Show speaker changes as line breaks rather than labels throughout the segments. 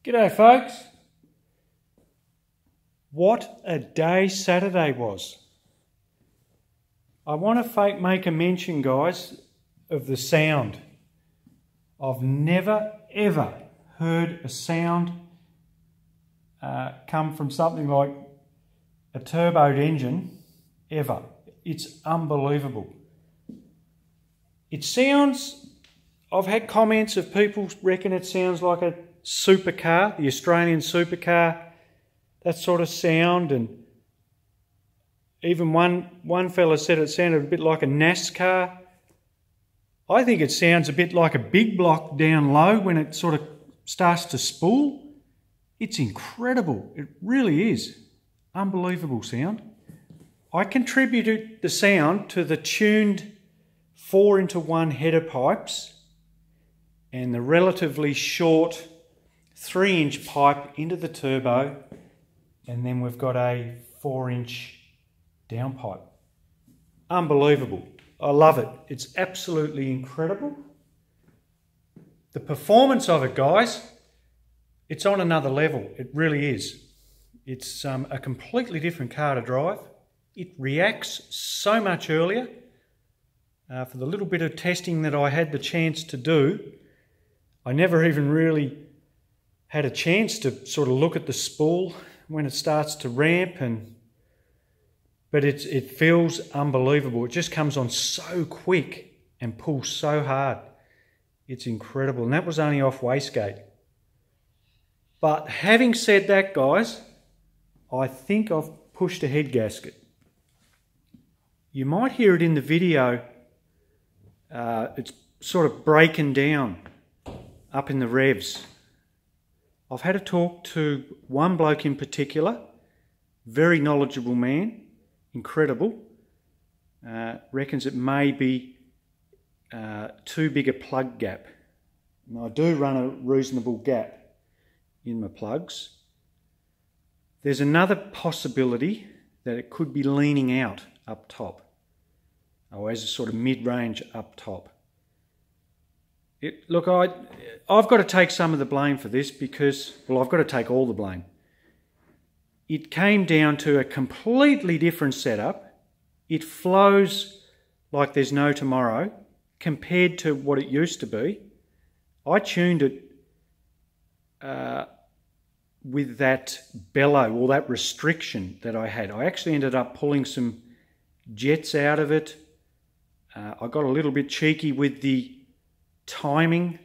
G'day folks. What a day Saturday was. I want to make a mention, guys, of the sound. I've never ever heard a sound come from something like a turboed engine, ever. It's unbelievable. It sounds, I've had comments of people reckon it sounds like a supercar, the Australian supercar, that sort of sound, and even one fella said it sounded a bit like a NASCAR. I think it sounds a bit like a big block down low when it sort of starts to spool. It's incredible. It really is. Unbelievable sound. I contributed the sound to the tuned 4-into-1 header pipes and the relatively short 3-inch pipe into the turbo, and then we've got a 4-inch downpipe. Unbelievable. I love it. It's absolutely incredible. The performance of it, guys, it's on another level. It really is. It's a completely different car to drive. It reacts so much earlier. For the little bit of testing that I had the chance to do, I never even really had a chance to sort of look at the spool when it starts to ramp, but it feels unbelievable. It just comes on so quick and pulls so hard. It's incredible, and that was only off wastegate. But having said that, guys, I think I've pushed a head gasket. You might hear it in the video. It's sort of breaking down up in the revs. I've had a talk to one bloke in particular, very knowledgeable man, incredible. Reckons it may be too big a plug gap. And I do run a reasonable gap in my plugs. There's another possibility that it could be leaning out up top, or as a sort of mid-range up top. Look, I've got to take some of the blame for this because, well, I've got to take all the blame. It came down to a completely different setup. It flows like there's no tomorrow compared to what it used to be. I tuned it with that bellow, or that restriction that I had. I actually ended up pulling some jets out of it. I got a little bit cheeky with the timing,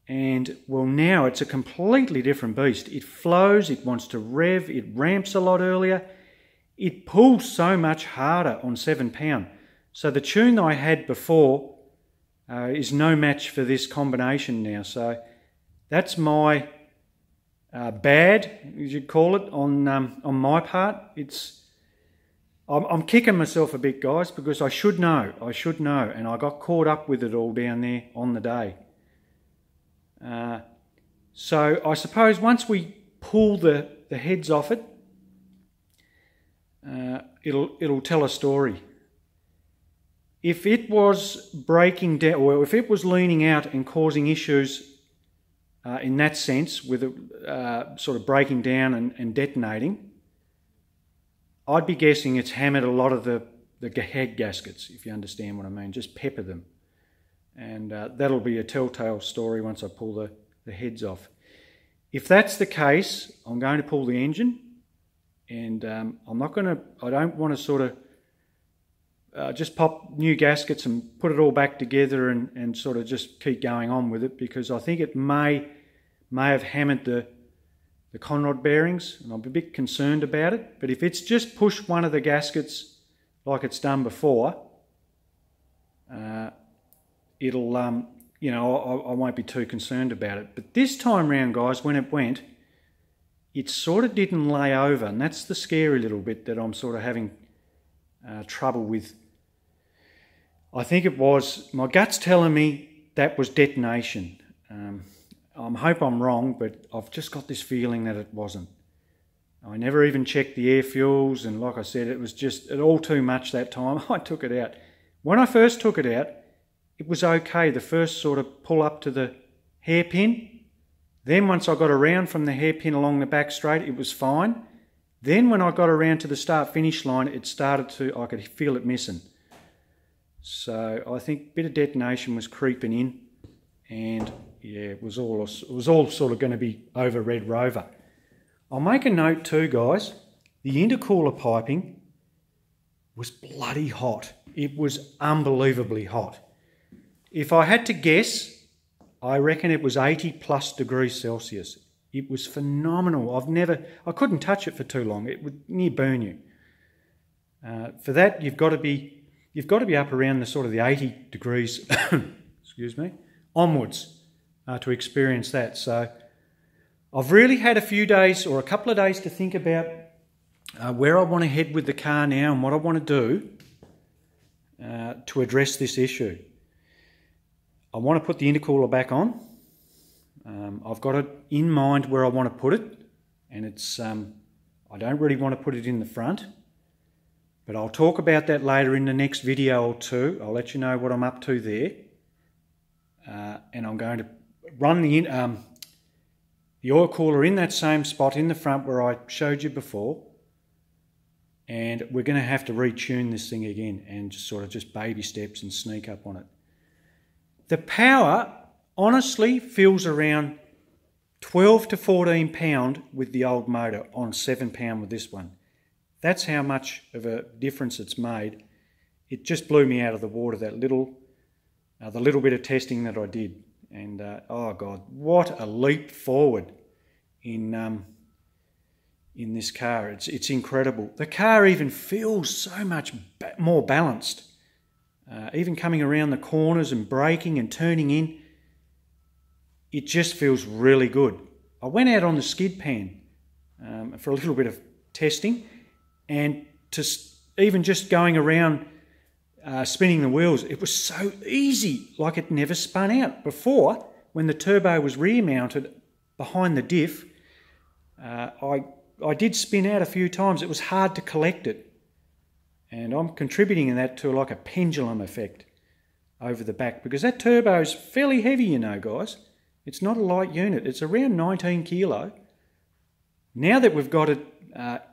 and well, now it's a completely different beast. It flows, it wants to rev, it ramps a lot earlier, it pulls so much harder on 7 pound. So the tune I had before is no match for this combination now. So that's my bad, as you'd call it, on my part. I'm kicking myself a bit, guys, because I should know, and I got caught up with it all down there on the day. So I suppose once we pull the heads off it, it'll tell a story. If it was breaking down, or if it was leaning out and causing issues in that sense, with it sort of breaking down and detonating, I'd be guessing it's hammered a lot of the head gaskets, if you understand what I mean. Just pepper them. And that'll be a telltale story once I pull the heads off. If that's the case, I'm going to pull the engine, and I don't want to sort of just pop new gaskets and put it all back together and sort of just keep going on with it, because I think it may have hammered the conrod bearings, and I'm a bit concerned about it. But if it's just pushed one of the gaskets like it's done before, it'll, you know, I won't be too concerned about it. But this time round, guys, when it went, it sort of didn't lay over, and that's the scary little bit that I'm sort of having trouble with. I think it was, my gut's telling me that was detonation. I hope I'm wrong, but I've just got this feeling that it wasn't. I never even checked the air fuels, and like I said, it was just all too much that time. I took it out. When I first took it out, it was okay. The first sort of pull up to the hairpin, Then once I got around from the hairpin along the back straight, it was fine. Then when I got around to the start-finish line, it started to, I could feel it missing. So I think a bit of detonation was creeping in, and yeah, it was all sort of going to be over Red Rover. I'll make a note too, guys. The intercooler piping was bloody hot. It was unbelievably hot. If I had to guess, I reckon it was 80 plus degrees Celsius. It was phenomenal. I couldn't touch it for too long. It would near burn you. For that, you've got to be up around the sort of the 80 degrees, excuse me, onwards to experience that. So I've really had a few days or a couple of days to think about where I want to head with the car now and what I want to do to address this issue. I want to put the intercooler back on. I've got it in mind where I want to put it, and it's I don't really want to put it in the front, but I'll talk about that later in the next video or two. I'll let you know what I'm up to there, and I'm going to run the oil cooler in that same spot in the front where I showed you before, and we're going to have to retune this thing again and just baby steps and sneak up on it. The power honestly feels around 12 to 14 pound with the old motor on 7 pound with this one. That's how much of a difference it's made. It just blew me out of the water, that the little bit of testing that I did. And oh God, what a leap forward in this car. It's incredible. The car even feels so much more balanced. Even coming around the corners and braking and turning in, it just feels really good. I went out on the skid pan for a little bit of testing, and even just going around spinning the wheels, it was so easy, like it never spun out. Before, when the turbo was rear mounted behind the diff, I did spin out a few times. It was hard to collect it. And I'm contributing in that to like a pendulum effect over the back, because that turbo is fairly heavy, you know, guys. It's not a light unit. It's around 19 kilo. Now that we've got it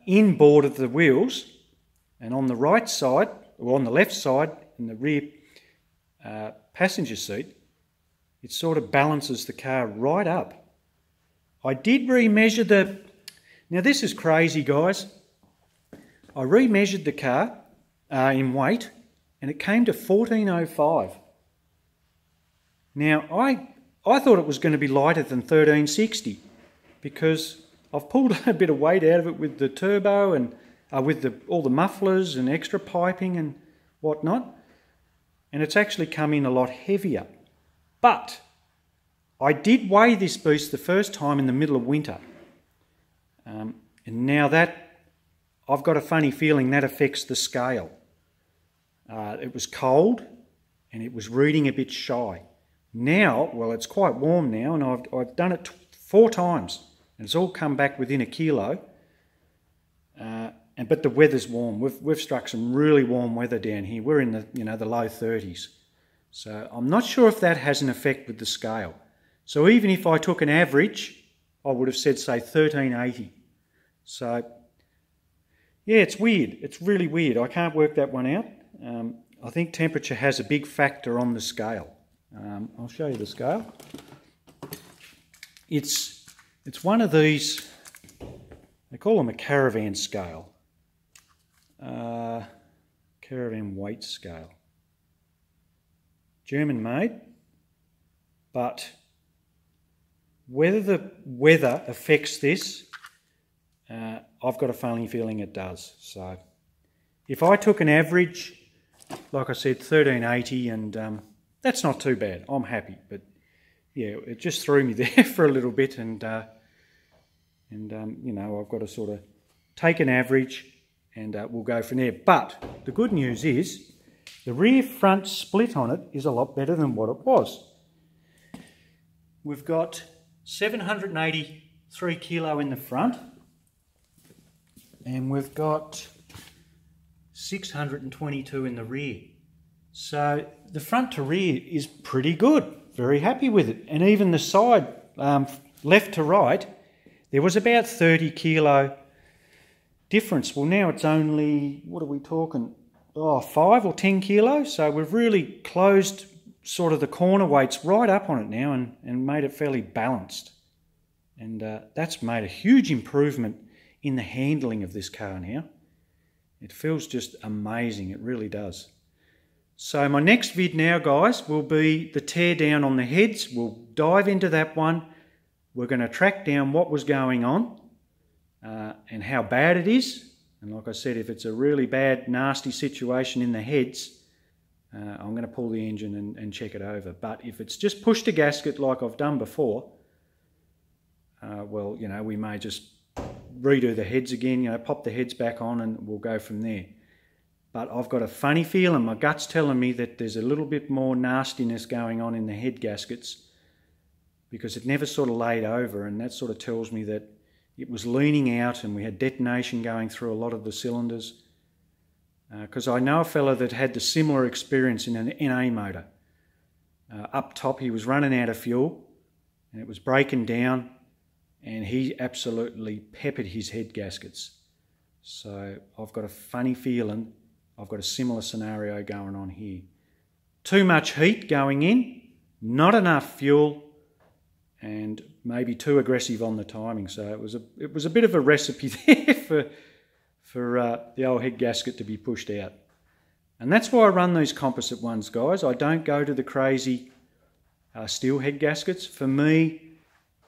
inboard of the wheels, and on the right side, or on the left side, in the rear passenger seat, it sort of balances the car right up. I did remeasure the... Now this is crazy, guys. I remeasured the car in weight, and it came to 1405. Now, I thought it was going to be lighter than 1360, because I've pulled a bit of weight out of it with the turbo and with all the mufflers and extra piping and whatnot, and it's actually come in a lot heavier. But I did weigh this beast the first time in the middle of winter, and now that I've got a funny feeling that affects the scale. It was cold and it was reading a bit shy. Now, well, it's quite warm now, and I've done it 4 times, and it's all come back within a kilo. But the weather's warm. We've struck some really warm weather down here. We're in the low 30s. So I'm not sure if that has an effect with the scale. So even if I took an average, I would have said, say, 1380. So yeah, it's weird. It's really weird. I can't work that one out. I think temperature has a big factor on the scale. I'll show you the scale. It's one of these, they call them a caravan scale. Caravan weight scale. German made, but whether the weather affects this, I've got a funny feeling it does. So if I took an average, like I said, 1380, and that's not too bad. I'm happy, but yeah, it just threw me there for a little bit, and you know, I've got to sort of take an average, and we'll go from there. But the good news is the rear front split on it is a lot better than what it was. We've got 783 kilo in the front, and we've got 622 in the rear. So the front to rear is pretty good. Very happy with it. And even the side left to right, there was about 30 kilo difference. Well, now it's only, what are we talking? Oh, 5 or 10 kilos. So we've really closed sort of the corner weights right up on it now and made it fairly balanced. And that's made a huge improvement in the handling of this car now. It feels just amazing, it really does. So my next vid now, guys, will be the tear down on the heads. We'll dive into that one. We're going to track down what was going on and how bad it is. And like I said, if it's a really bad, nasty situation in the heads, I'm going to pull the engine and check it over. But if it's just pushed a gasket like I've done before, well, you know, we may just redo the heads again, you know, pop the heads back on and we'll go from there. But I've got a funny feeling, my gut's telling me that there's a little bit more nastiness going on in the head gaskets because it never sort of laid over, and that sort of tells me that it was leaning out and we had detonation going through a lot of the cylinders. Because I know a fella that had the similar experience in an NA motor. Up top he was running out of fuel and it was breaking down and he absolutely peppered his head gaskets. So I've got a funny feeling I've got a similar scenario going on here. Too much heat going in, not enough fuel, and maybe too aggressive on the timing. So it was a bit of a recipe there for the old head gasket to be pushed out. And that's why I run these composite ones, guys. I don't go to the crazy steel head gaskets. For me,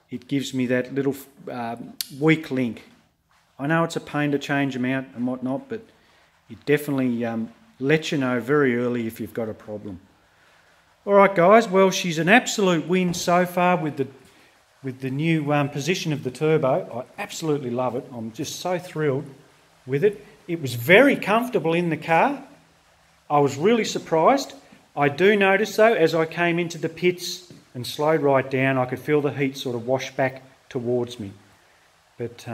it gives me that little weak link. I know it's a pain to change them out and whatnot, but it definitely lets you know very early if you've got a problem. All right, guys. Well, she's an absolute win so far with the new position of the turbo. I absolutely love it. I'm just so thrilled with it. It was very comfortable in the car. I was really surprised. I do notice though, as I came into the pits and slowed right down, I could feel the heat sort of wash back towards me. But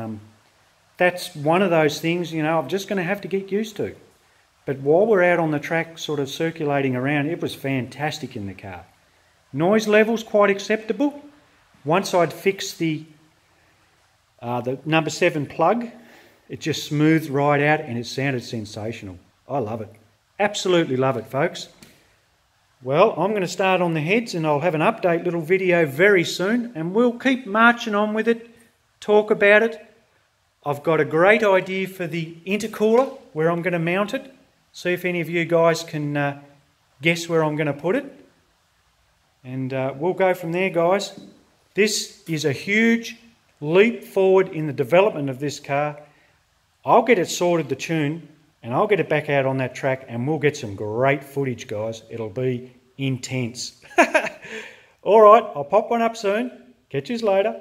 that's one of those things, you know, I'm just going to have to get used to. But while we're out on the track sort of circulating around, it was fantastic in the car. Noise levels quite acceptable. Once I'd fixed the number 7 plug, it just smoothed right out and it sounded sensational. I love it. Absolutely love it, folks. Well, I'm going to start on the heads and I'll have an update little video very soon and we'll keep marching on with it, talk about it. I've got a great idea for the intercooler, where I'm going to mount it. See if any of you guys can guess where I'm going to put it. And we'll go from there, guys. This is a huge leap forward in the development of this car. I'll get it sorted, the tune, and I'll get it back out on that track and we'll get some great footage, guys. It'll be intense. All right, I'll pop one up soon. Catch you later.